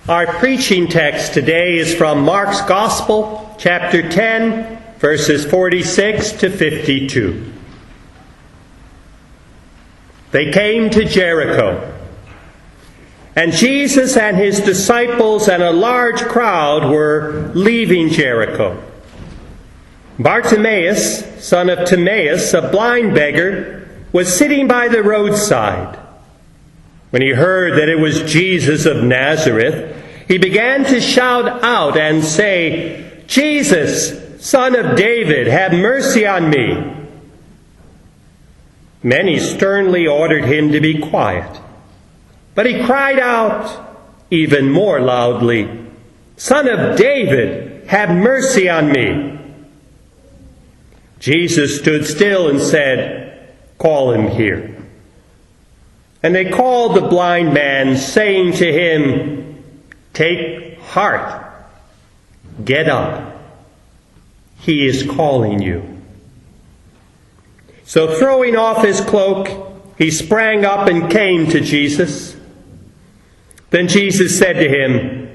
Our preaching text today is from Mark's Gospel, chapter 10, verses 46 to 52. They came to Jericho, and Jesus and his disciples and a large crowd were leaving Jericho. Bartimaeus, son of Timaeus, a blind beggar, was sitting by the roadside. When he heard that it was Jesus of Nazareth, he began to shout out and say, "Jesus, Son of David, have mercy on me." Many sternly ordered him to be quiet, but he cried out even more loudly, "Son of David, have mercy on me." Jesus stood still and said, "Call him here." And they called the blind man, saying to him, "Take heart, get up. He is calling you." So throwing off his cloak, he sprang up and came to Jesus. Then Jesus said to him,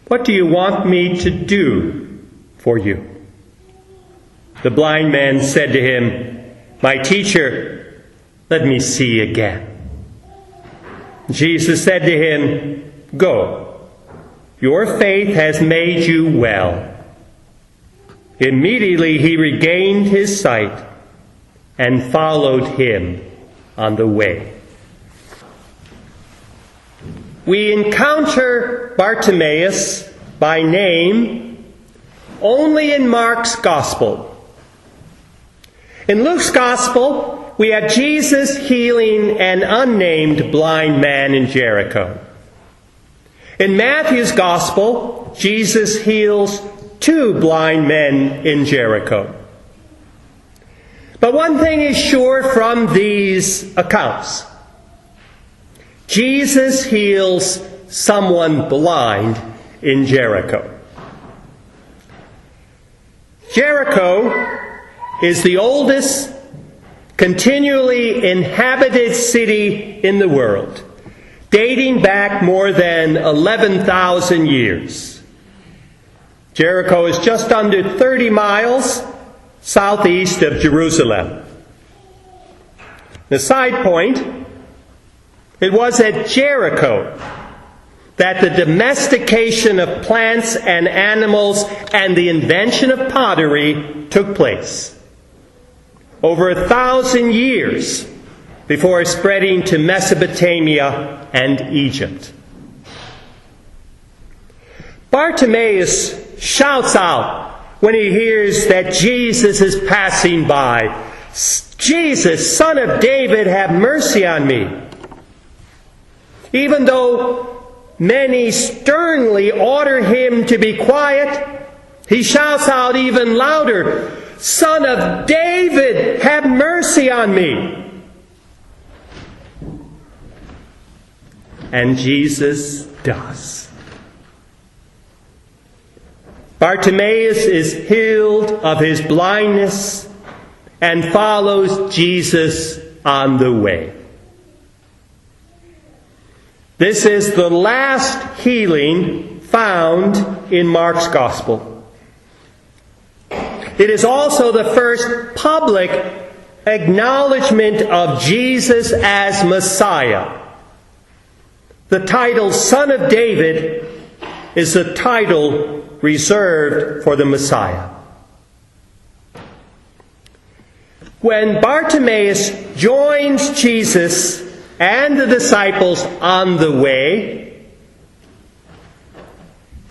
"What do you want me to do for you?" The blind man said to him, "My teacher, let me see again." Jesus said to him, "Go, your faith has made you well." Immediately he regained his sight and followed him on the way. We encounter Bartimaeus by name only in Mark's Gospel. In Luke's Gospel, we have Jesus healing an unnamed blind man in Jericho. In Matthew's Gospel, Jesus heals 2 blind men in Jericho. But one thing is sure from these accounts. Jesus heals someone blind in Jericho. Jericho is the oldest continually inhabited city in the world, dating back more than 11,000 years. Jericho is just under 30 miles southeast of Jerusalem. The side point, it was at Jericho that the domestication of plants and animals and the invention of pottery took place. Over 1,000 years before spreading to Mesopotamia and Egypt. Bartimaeus shouts out when he hears that Jesus is passing by, "Jesus, Son of David, have mercy on me." Even though many sternly order him to be quiet, he shouts out even louder, "Son of David, have mercy on me." And Jesus does. Bartimaeus is healed of his blindness and follows Jesus on the way. This is the last healing found in Mark's Gospel. It is also the first public acknowledgement of Jesus as Messiah. The title Son of David is a title reserved for the Messiah. When Bartimaeus joins Jesus and the disciples on the way,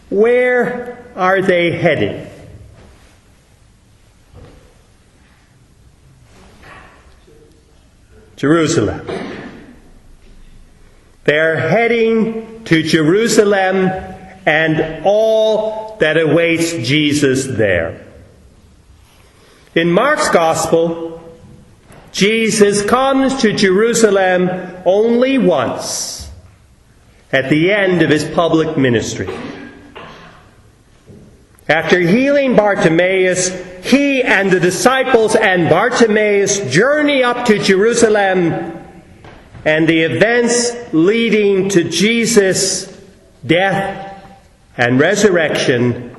where are they heading? Jerusalem. They're heading to Jerusalem and all that awaits Jesus there. In Mark's Gospel, Jesus comes to Jerusalem only once, at the end of his public ministry. After healing Bartimaeus, he and the disciples and Bartimaeus journey up to Jerusalem, and the events leading to Jesus death, and resurrection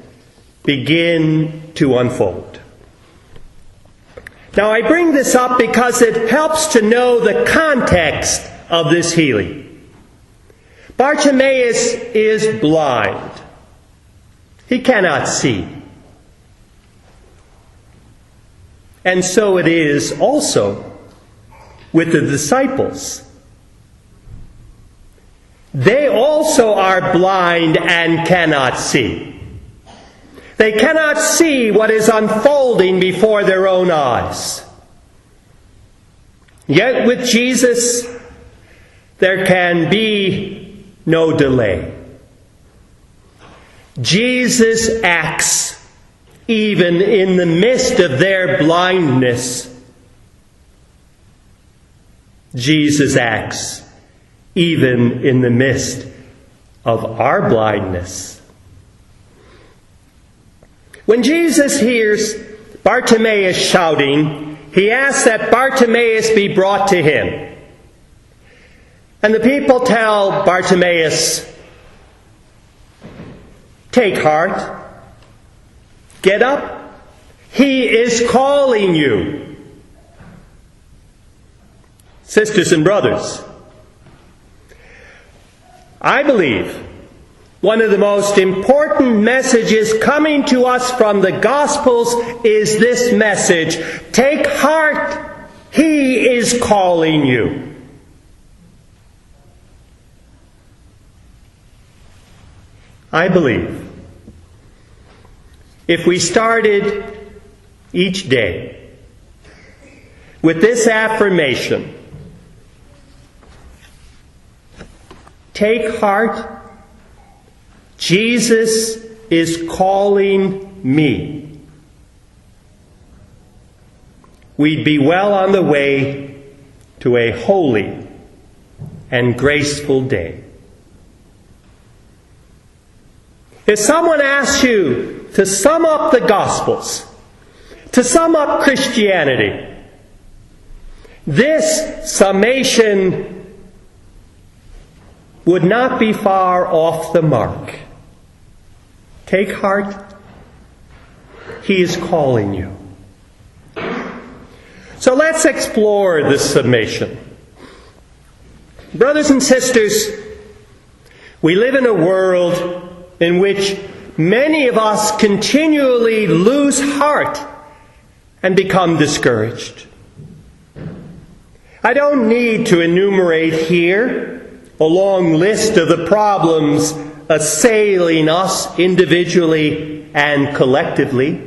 begin to unfold. Now, I bring this up because it helps to know the context of this healing. Bartimaeus is blind. He cannot see. And so it is also with the disciples. They also are blind and cannot see. They cannot see what is unfolding before their own eyes. Yet with Jesus, there can be no delay. Jesus acts even in the midst of their blindness. Jesus acts even in the midst of our blindness. When Jesus hears Bartimaeus shouting, he asks that Bartimaeus be brought to him. And the people tell Bartimaeus, "Take heart, get up, he is calling you." Sisters and brothers, I believe one of the most important messages coming to us from the Gospels is this message: take heart, he is calling you. I believe if we started each day with this affirmation, take heart, Jesus is calling me, we'd be well on the way to a holy and graceful day. If someone asks you to sum up the Gospels, to sum up Christianity, this summation would not be far off the mark. Take heart, he is calling you. So let's explore this summation. Brothers and sisters, we live in a world in which many of us continually lose heart and become discouraged. I don't need to enumerate here a long list of the problems assailing us individually and collectively.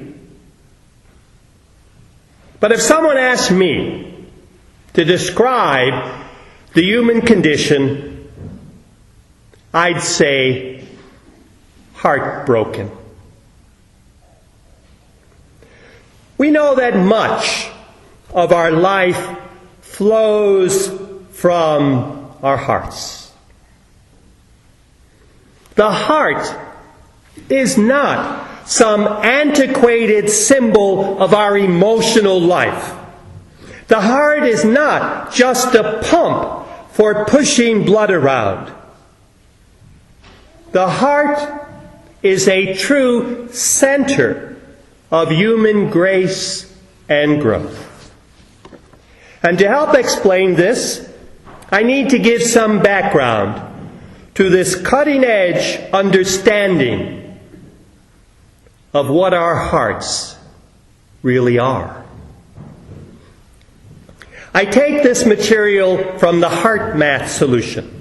But if someone asked me to describe the human condition, I'd say heartbroken. We know that much of our life flows from our hearts. The heart is not some antiquated symbol of our emotional life. The heart is not just a pump for pushing blood around. The heart is a true center of human grace and growth. And to help explain this, I need to give some background to this cutting-edge understanding of what our hearts really are. I take this material from the Heart Math Solution.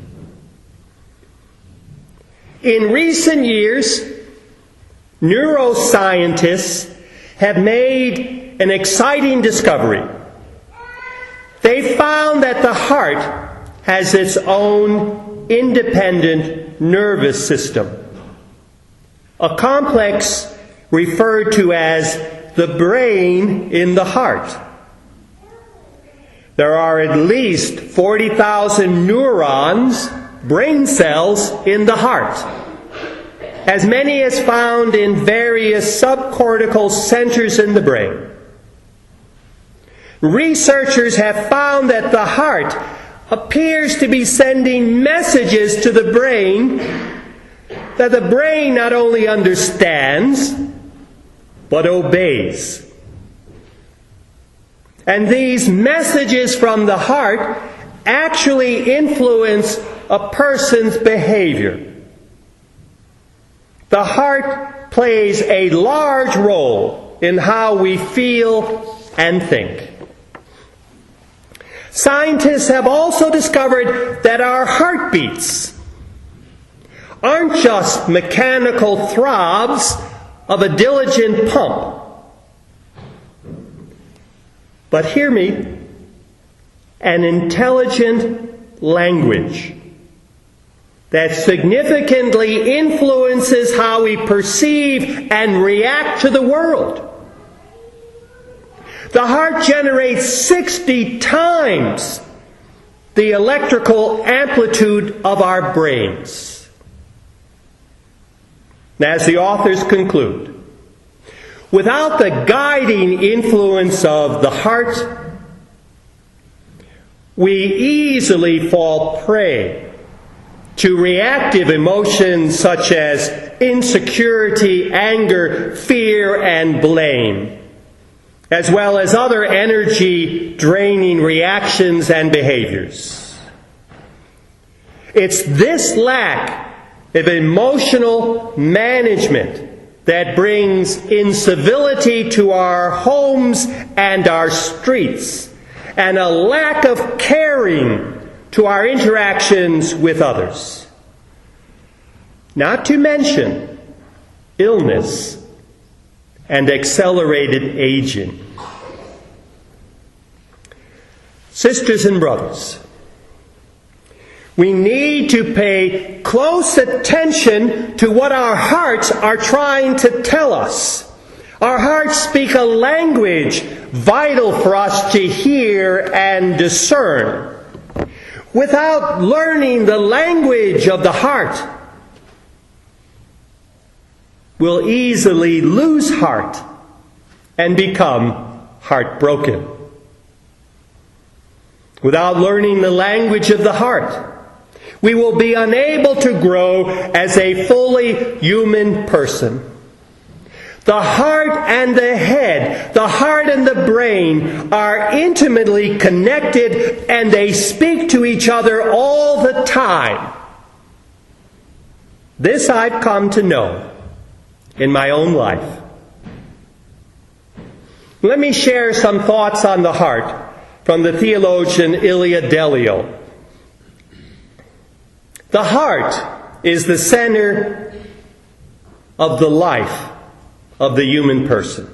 In recent years, neuroscientists have made an exciting discovery. They found that the heart has its own independent nervous system, a complex referred to as the brain in the heart. There are at least 40,000 neurons, brain cells, in the heart, as many as found in various subcortical centers in the brain. Researchers have found that the heart appears to be sending messages to the brain that the brain not only understands, but obeys. And these messages from the heart actually influence a person's behavior. The heart plays a large role in how we feel and think. Scientists have also discovered that our heartbeats aren't just mechanical throbs of a diligent pump, but hear me, an intelligent language that significantly influences how we perceive and react to the world. The heart generates 60 times the electrical amplitude of our brains. As the authors conclude, without the guiding influence of the heart, we easily fall prey to reactive emotions such as insecurity, anger, fear, and blame, as well as other energy-draining reactions and behaviors. It's this lack of emotional management that brings incivility to our homes and our streets, and a lack of caring to our interactions with others. Not to mention illness and accelerated aging. Sisters and brothers, we need to pay close attention to what our hearts are trying to tell us. Our hearts speak a language vital for us to hear and discern. Without learning the language of the heart, we'll easily lose heart and become heartbroken. Without learning the language of the heart, we will be unable to grow as a fully human person. The heart and the head, the heart and the brain are intimately connected, and they speak to each other all the time. This I've come to know in my own life. Let me share some thoughts on the heart from the theologian Ilia Delio. The heart is the center of the life of the human person.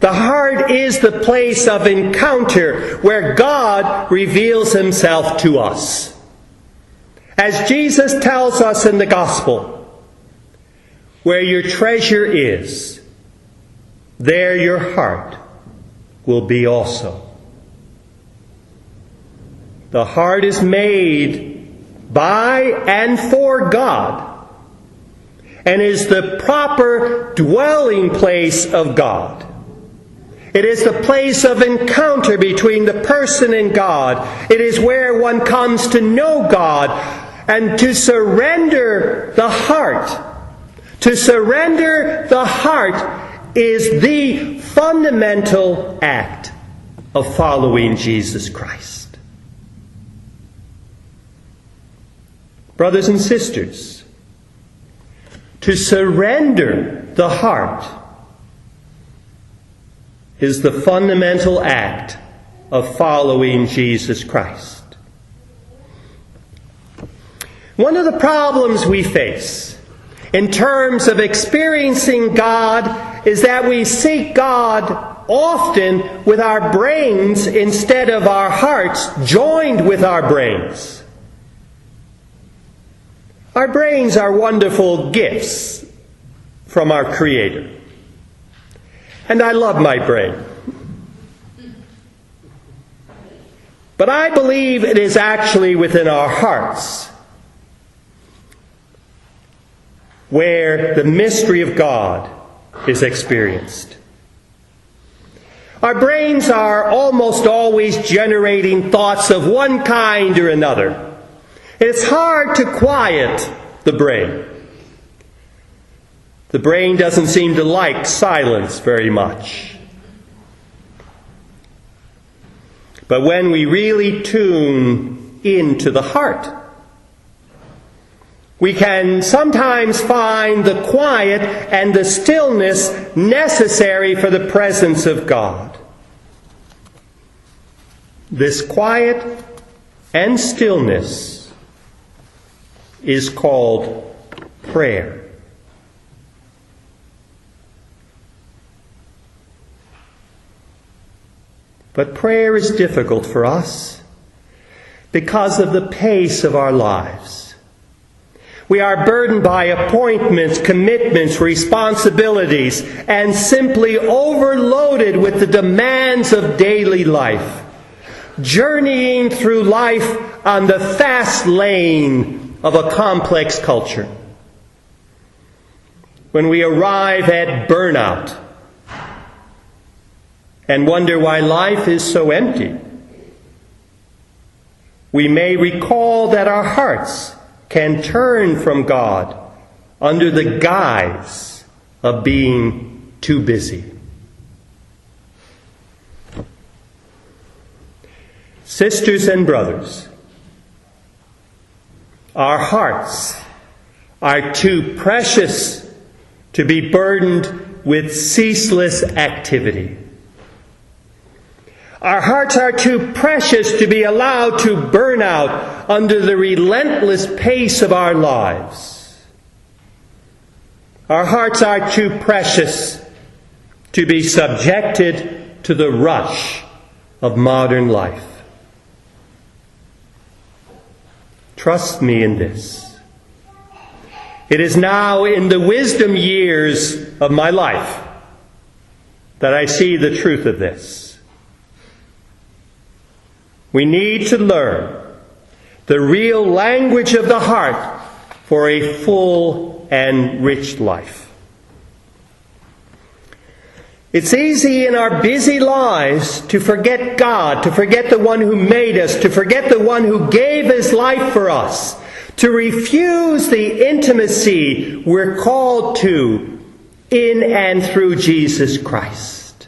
The heart is the place of encounter where God reveals himself to us. As Jesus tells us in the Gospel, where your treasure is, there your heart will be also. The heart is made by and for God, and is the proper dwelling place of God. It is the place of encounter between the person and God. It is where one comes to know God and to surrender the heart. To surrender the heart is the fundamental act of following Jesus Christ. Brothers and sisters, to surrender the heart is the fundamental act of following Jesus Christ. One of the problems we face in terms of experiencing God is that we seek God often with our brains instead of our hearts joined with our brains. Our brains are wonderful gifts from our Creator. And I love my brain. But I believe it is actually within our hearts where the mystery of God is experienced. Our brains are almost always generating thoughts of one kind or another. It's hard to quiet the brain. The brain doesn't seem to like silence very much. But when we really tune into the heart, we can sometimes find the quiet and the stillness necessary for the presence of God. This quiet and stillness is called prayer. But prayer is difficult for us because of the pace of our lives. We are burdened by appointments, commitments, responsibilities, and simply overloaded with the demands of daily life, journeying through life on the fast lane of a complex culture. When we arrive at burnout and wonder why life is so empty, we may recall that our hearts can turn from God under the guise of being too busy. Sisters and brothers, our hearts are too precious to be burdened with ceaseless activity. Our hearts are too precious to be allowed to burn out under the relentless pace of our lives. Our hearts are too precious to be subjected to the rush of modern life. Trust me in this. It is now in the wisdom years of my life that I see the truth of this. We need to learn the real language of the heart for a full and rich life. It's easy in our busy lives to forget God, to forget the one who made us, to forget the one who gave his life for us, to refuse the intimacy we're called to in and through Jesus Christ.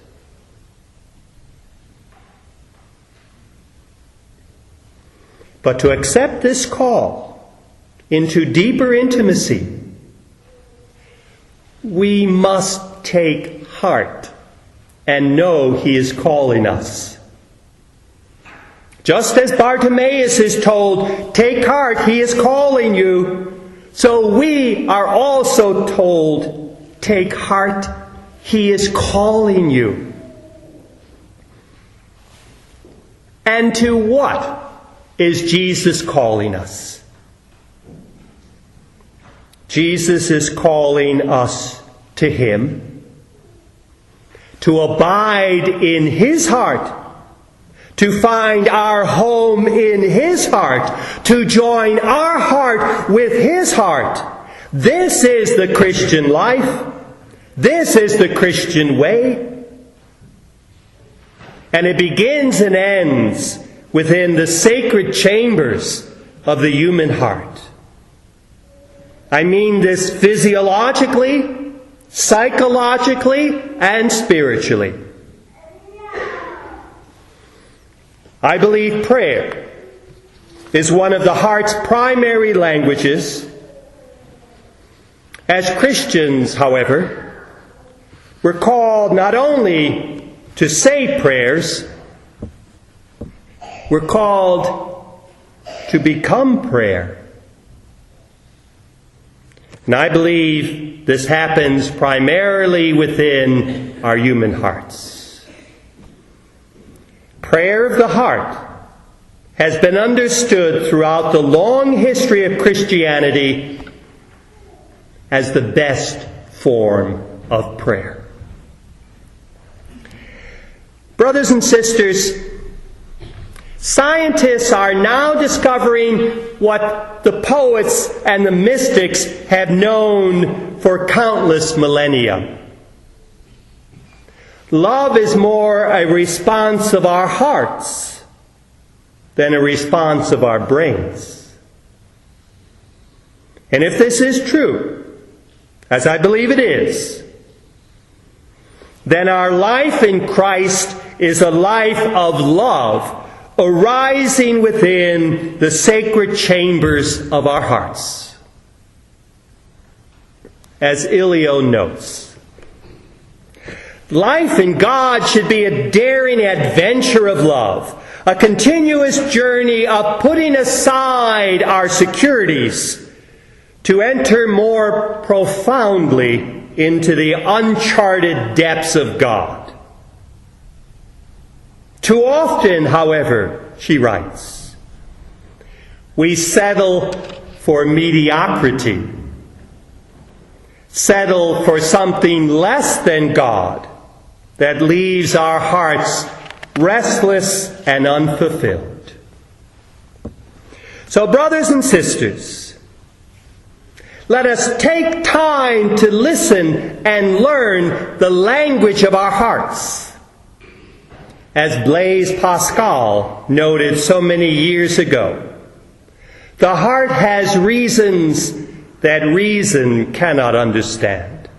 But to accept this call into deeper intimacy, we must take heart and know he is calling us. Just as Bartimaeus is told, take heart, he is calling you, so we are also told, take heart, he is calling you. And to what is Jesus calling us? Jesus is calling us to him, to abide in his heart, to find our home in his heart, to join our heart with his heart. This is the Christian life. This is the Christian way. And it begins and ends within the sacred chambers of the human heart. I mean this physiologically, psychologically, and spiritually. I believe prayer is one of the heart's primary languages. As Christians, however, we're called not only to say prayers, we're called to become prayer. And I believe this happens primarily within our human hearts. Prayer of the heart has been understood throughout the long history of Christianity as the best form of prayer. Brothers and sisters, scientists are now discovering what the poets and the mystics have known for countless millennia. Love is more a response of our hearts than a response of our brains. And if this is true, as I believe it is, then our life in Christ is a life of love arising within the sacred chambers of our hearts. As Ilio notes, life in God should be a daring adventure of love, a continuous journey of putting aside our securities to enter more profoundly into the uncharted depths of God. Too often, however, she writes, we settle for mediocrity, settle for something less than God that leaves our hearts restless and unfulfilled. So, brothers and sisters, let us take time to listen and learn the language of our hearts. As Blaise Pascal noted so many years ago, the heart has reasons that reason cannot understand.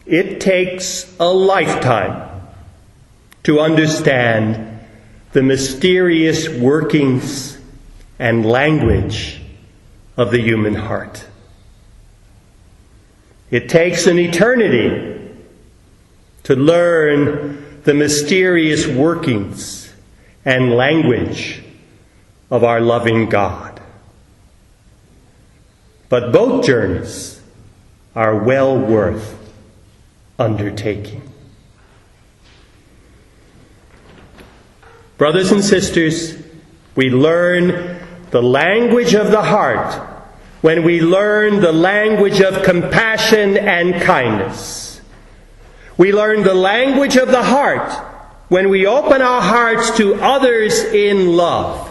It takes a lifetime to understand the mysterious workings and language of the human heart. It takes an eternity to learn the mysterious workings and language of our loving God. But both journeys are well worth undertaking. Brothers and sisters, we learn the language of the heart when we learn the language of compassion and kindness. We learn the language of the heart when we open our hearts to others in love.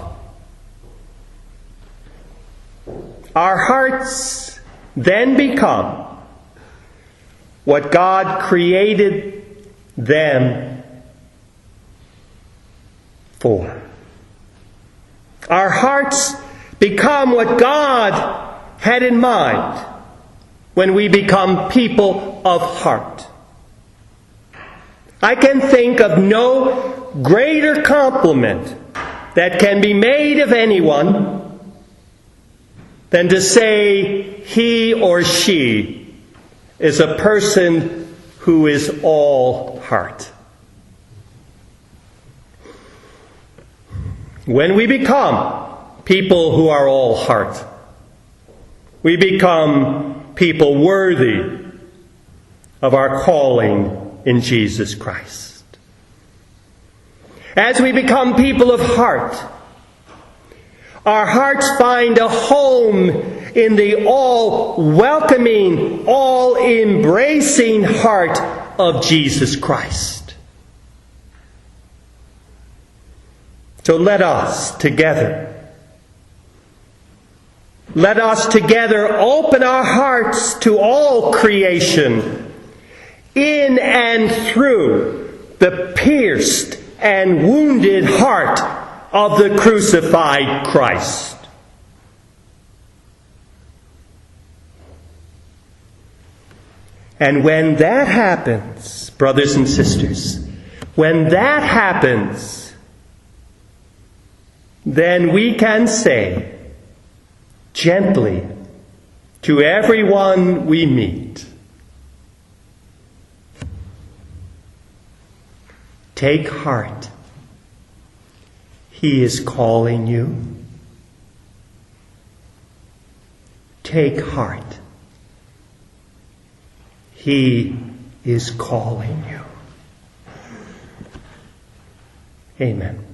Our hearts then become what God created them for. Our hearts become what God had in mind when we become people of heart. I can think of no greater compliment that can be made of anyone than to say he or she is a person who is all heart. When we become people who are all heart, we become people worthy of our calling in Jesus Christ. As we become people of heart, our hearts find a home in the all-welcoming, all-embracing heart of Jesus Christ. So let us together open our hearts to all creation in and through the pierced and wounded heart of the crucified Christ. And when that happens, brothers and sisters, when that happens, then we can say gently to everyone we meet, take heart. He is calling you. Take heart. He is calling you. Amen.